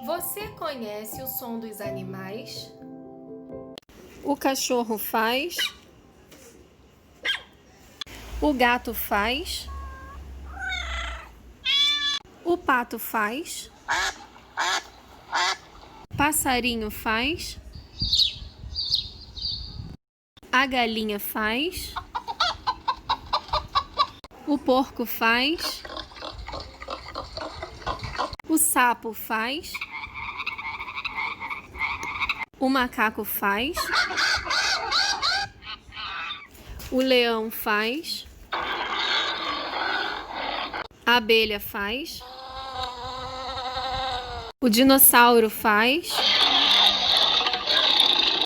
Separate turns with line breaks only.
Você conhece o som dos animais? O cachorro faz. O gato faz. O pato faz. O passarinho faz. A galinha faz. O porco faz. O sapo faz. O macaco faz. O leão faz. A abelha faz. O dinossauro faz.